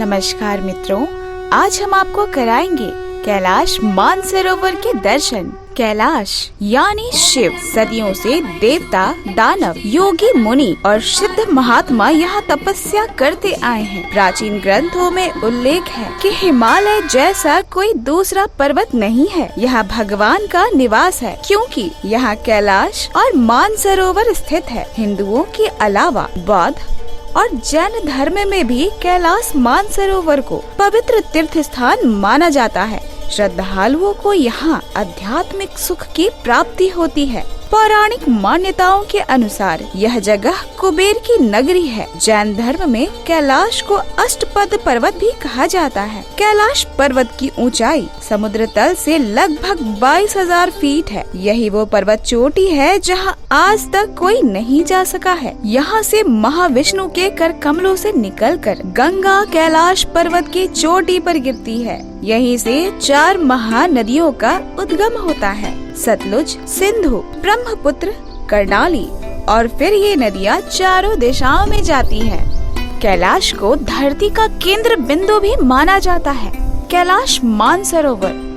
नमस्कार मित्रों, आज हम आपको कराएंगे कैलाश मानसरोवर के दर्शन। कैलाश यानी शिव सदियों से देवता, दानव, योगी, मुनि और सिद्ध महात्मा यहाँ तपस्या करते आए हैं। प्राचीन ग्रंथों में उल्लेख है कि हिमालय जैसा कोई दूसरा पर्वत नहीं है। यह भगवान का निवास है, क्योंकि यहाँ कैलाश और मानसरोवर स्थित है। हिंदुओं के अलावा बौद्ध और जैन धर्म में भी कैलाश मानसरोवर को पवित्र तीर्थ स्थान माना जाता है। श्रद्धालुओं को यहाँ आध्यात्मिक सुख की प्राप्ति होती है। पौराणिक मान्यताओं के अनुसार यह जगह कुबेर की नगरी है। जैन धर्म में कैलाश को अष्टपद पर्वत भी कहा जाता है। कैलाश पर्वत की ऊंचाई समुद्र तल से लगभग 22,000 फीट है। यही वो पर्वत चोटी है जहां आज तक कोई नहीं जा सका है। यहाँ से महाविष्णु के कर कमलों से निकलकर गंगा कैलाश पर्वत की चोटी पर गिरती है। यहीं से 4 महानदियों का उद्गम होता है, सतलुज, सिंधु, ब्रह्मपुत्र, कर्णाली, और फिर ये नदियाँ चारों दिशाओं में जाती है। कैलाश को धरती का केंद्र बिंदु भी माना जाता है। कैलाश मानसरोवर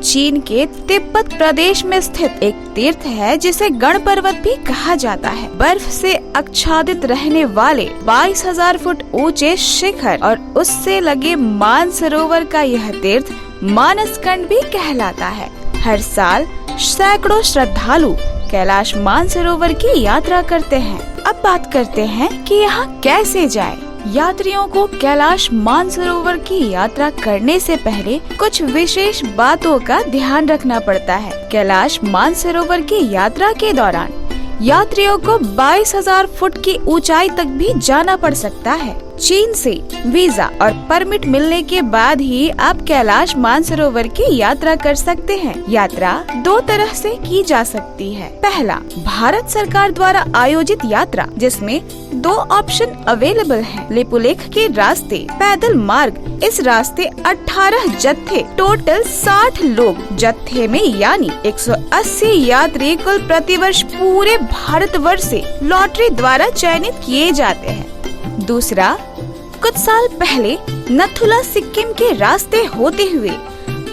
चीन के तिब्बत प्रदेश में स्थित एक तीर्थ है, जिसे गण पर्वत भी कहा जाता है। बर्फ से आच्छादित रहने वाले 22,000 फुट ऊंचे शिखर और उससे लगे मानसरोवर का यह तीर्थ मानसकंड भी कहलाता है। हर साल सैकड़ों श्रद्धालु कैलाश मानसरोवर की यात्रा करते हैं। अब बात करते हैं कि यहाँ कैसे जाएं। यात्रियों को कैलाश मानसरोवर की यात्रा करने से पहले कुछ विशेष बातों का ध्यान रखना पड़ता है। कैलाश मानसरोवर की यात्रा के दौरान यात्रियों को 22,000 फुट की ऊंचाई तक भी जाना पड़ सकता है। चीन से वीजा और परमिट मिलने के बाद ही आप कैलाश मानसरोवर की यात्रा कर सकते हैं। यात्रा 2 तरह से की जा सकती है। पहला, भारत सरकार द्वारा आयोजित यात्रा, जिसमें 2 ऑप्शन अवेलेबल हैं। लिपुलेख के रास्ते, पैदल मार्ग। इस रास्ते 18 जत्थे, टोटल 60 लोग जत्थे में यानी 180 यात्री कुल प्रतिवर्ष पूरे भारतवर्ष से लॉटरी द्वारा चयनित किए जाते हैं। दूसरा, कुछ साल पहले नथुला सिक्किम के रास्ते होते हुए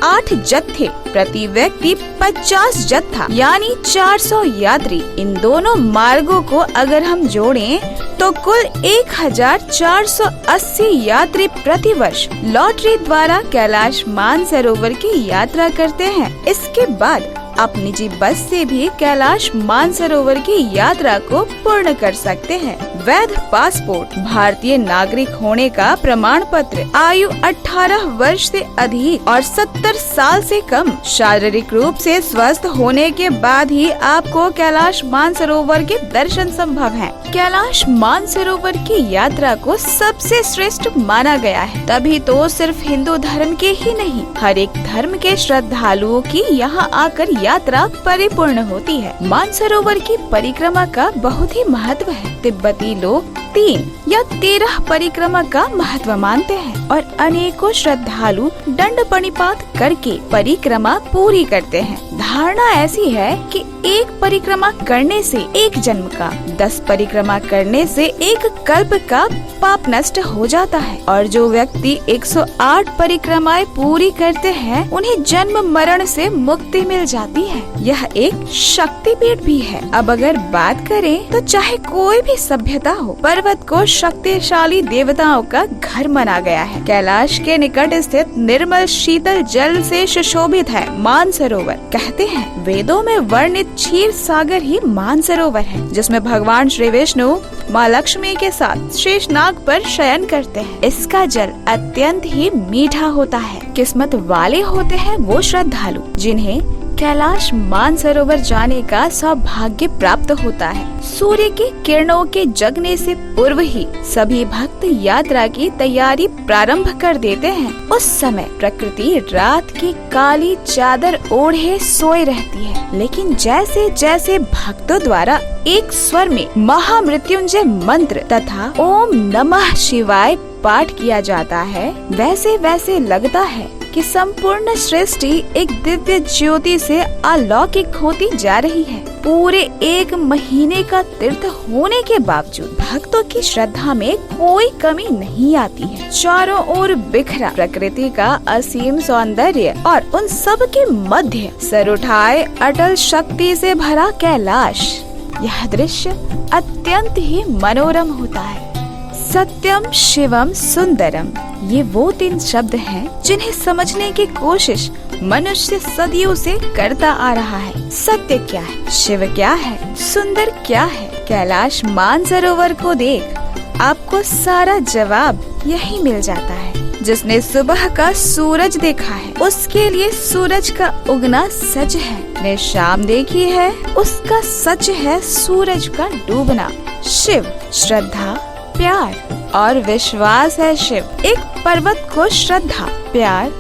8 जत्थे, प्रति व्यक्ति 50 जत्था यानी 400 यात्री। इन दोनों मार्गों को अगर हम जोड़ें तो कुल 1480 यात्री प्रतिवर्ष लॉटरी द्वारा कैलाश मानसरोवर की यात्रा करते हैं। इसके बाद आप निजी बस से भी कैलाश मानसरोवर की यात्रा को पूर्ण कर सकते हैं। वैध पासपोर्ट, भारतीय नागरिक होने का प्रमाण पत्र, आयु 18 वर्ष से अधिक और 70 साल से कम, शारीरिक रूप से स्वस्थ होने के बाद ही आपको कैलाश मानसरोवर के दर्शन संभव हैं। कैलाश मानसरोवर की यात्रा को सबसे श्रेष्ठ माना गया है। तभी तो सिर्फ हिंदू धर्म के ही नहीं, हर एक धर्म के श्रद्धालुओं की यहाँ आकर यात्रा परिपूर्ण होती है। मानसरोवर की परिक्रमा का बहुत ही महत्व है। तिब्बती लोग 3 या 13 परिक्रमा का महत्व मानते हैं और अनेकों श्रद्धालु दंड प्रणिपात करके परिक्रमा पूरी करते हैं। धारणा ऐसी है कि एक परिक्रमा करने से एक जन्म का, 10 परिक्रमा करने से एक कल्प का पाप नष्ट हो जाता है और जो व्यक्ति 108 परिक्रमाएं पूरी करते हैं उन्हें जन्म मरण से मुक्ति मिल जाती है। यह एक शक्तिपीठ भी है। अब अगर बात करें तो चाहे कोई भी सभ्यता हो, पर्वत को शक्तिशाली देवताओं का घर माना गया है। कैलाश के निकट स्थित निर्मल शीतल जल से सुशोभित है मानसरोवर। कहते हैं वेदों में वर्णित क्षीर सागर ही मानसरोवर है, जिसमें भगवान श्री विष्णु माँ लक्ष्मी के साथ शेषनाग पर शयन करते हैं। इसका जल अत्यंत ही मीठा होता है। किस्मत वाले होते हैं वो श्रद्धालु जिन्हें कैलाश मानसरोवर जाने का सौभाग्य प्राप्त होता है। सूर्य के किरणों के जगने से पूर्व ही सभी भक्त यात्रा की तैयारी प्रारंभ कर देते हैं। उस समय प्रकृति रात की काली चादर ओढ़े सोए रहती है, लेकिन जैसे जैसे भक्तों द्वारा एक स्वर में महामृत्युंजय मंत्र तथा ओम नमः शिवाय पाठ किया जाता है, वैसे वैसे लगता है कि संपूर्ण सृष्टि एक दिव्य ज्योति से अलौकिक होती जा रही है। पूरे 1 महीने का तीर्थ होने के बावजूद भक्तों की श्रद्धा में कोई कमी नहीं आती है। चारों ओर बिखरा प्रकृति का असीम सौंदर्य और उन सब के मध्य सर उठाए अटल शक्ति से भरा कैलाश, यह दृश्य अत्यंत ही मनोरम होता है। सत्यम शिवम सुंदरम, ये वो 3 शब्द हैं जिन्हें समझने की कोशिश मनुष्य सदियों से करता आ रहा है। सत्य क्या है, शिव क्या है, सुंदर क्या है? कैलाश मानसरोवर को देख आपको सारा जवाब यही मिल जाता है। जिसने सुबह का सूरज देखा है उसके लिए सूरज का उगना सच है। ने शाम देखी है उसका सच है सूरज का डूबना। शिव श्रद्धा, प्यार और विश्वास है। शिव एक पर्वत को श्रद्धा, प्यार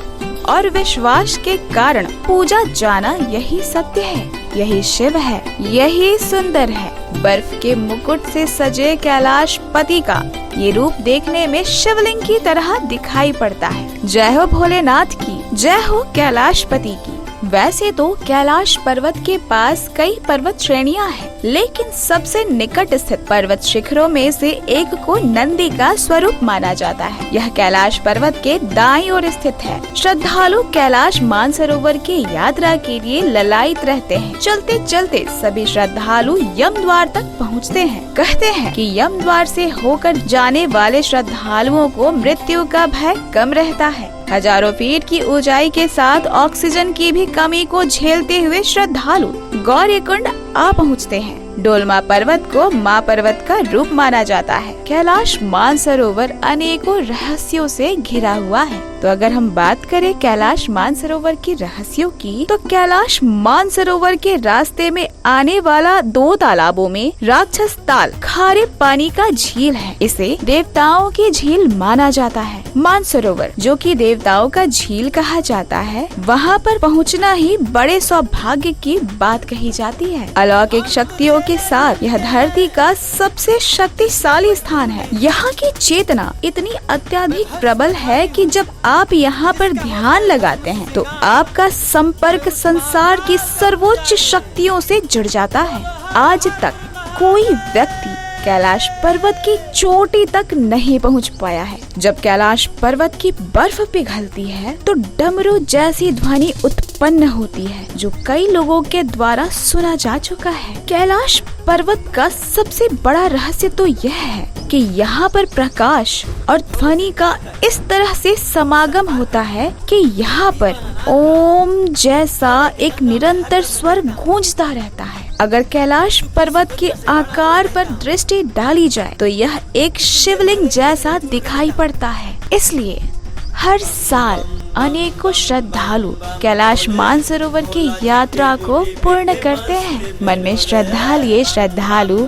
और विश्वास के कारण पूजा जाना, यही सत्य है, यही शिव है, यही सुंदर है। बर्फ के मुकुट से सजे कैलाश पति का ये रूप देखने में शिवलिंग की तरह दिखाई पड़ता है। जय हो भोलेनाथ की, जय हो कैलाशपति की। वैसे तो कैलाश पर्वत के पास कई पर्वत श्रेणियां हैं, लेकिन सबसे निकट स्थित पर्वत शिखरों में से एक को नंदी का स्वरूप माना जाता है। यह कैलाश पर्वत के दाईं ओर स्थित है। श्रद्धालु कैलाश मानसरोवर की यात्रा के लिए ललायित रहते हैं। चलते चलते सभी श्रद्धालु यम द्वार तक पहुँचते हैं। कहते हैं कि यम द्वार से होकर जाने वाले श्रद्धालुओं को मृत्यु का भय कम रहता है। हजारों फीट की ऊंचाई के साथ ऑक्सीजन की भी कमी को झेलते हुए श्रद्धालु गौरीकुंड आ पहुँचते हैं। डोलमा पर्वत को माँ पर्वत का रूप माना जाता है। कैलाश मानसरोवर अनेकों रहस्यों से घिरा हुआ है। तो अगर हम बात करें कैलाश मानसरोवर के रहस्यों की, तो कैलाश मानसरोवर के रास्ते में आने वाला 2 तालाबों में राक्षस ताल खारे पानी का झील है। इसे देवताओं की झील माना जाता है। मानसरोवर जो कि देवताओं का झील कहा जाता है, वहाँ पर पहुँचना ही बड़े सौभाग्य की बात कही जाती है। अलौकिक शक्तियों के साथ यह धरती का सबसे शक्तिशाली स्थान है। यहाँ की चेतना इतनी अत्यधिक प्रबल है कि जब आप यहाँ पर ध्यान लगाते हैं तो आपका संपर्क संसार की सर्वोच्च शक्तियों से जुड़ जाता है। आज तक कोई व्यक्ति कैलाश पर्वत की चोटी तक नहीं पहुंच पाया है। जब कैलाश पर्वत की बर्फ पिघलती है तो डमरू जैसी ध्वनि उत्पन्न होती है, जो कई लोगों के द्वारा सुना जा चुका है। कैलाश पर्वत का सबसे बड़ा रहस्य तो यह है कि यहाँ पर प्रकाश और ध्वनि का इस तरह से समागम होता है कि यहाँ पर ओम जैसा एक निरंतर स्वर गूंजता रहता है। अगर कैलाश पर्वत के आकार पर दृष्टि डाली जाए तो यह एक शिवलिंग जैसा दिखाई पड़ता है। इसलिए हर साल अनेकों श्रद्धालु कैलाश मानसरोवर की यात्रा को पूर्ण करते हैं। मन में श्रद्धा लिए श्रद्धालु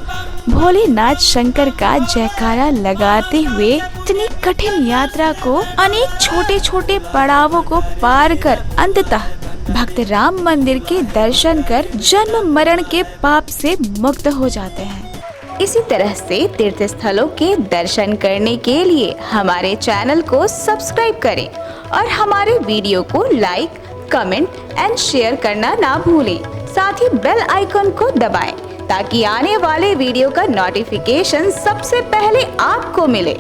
भोलेनाथ शंकर का जयकारा लगाते हुए इतनी कठिन यात्रा को अनेक छोटे छोटे पड़ावों को पार कर अंततः भक्त राम मंदिर के दर्शन कर जन्म मरण के पाप से मुक्त हो जाते हैं। इसी तरह से तीर्थ स्थलों के दर्शन करने के लिए हमारे चैनल को सब्सक्राइब करें और हमारे वीडियो को लाइक, कमेंट एंड शेयर करना ना भूलें। साथ ही बेल आइकन को दबाएं ताकि आने वाले वीडियो का नोटिफिकेशन सबसे पहले आपको मिले।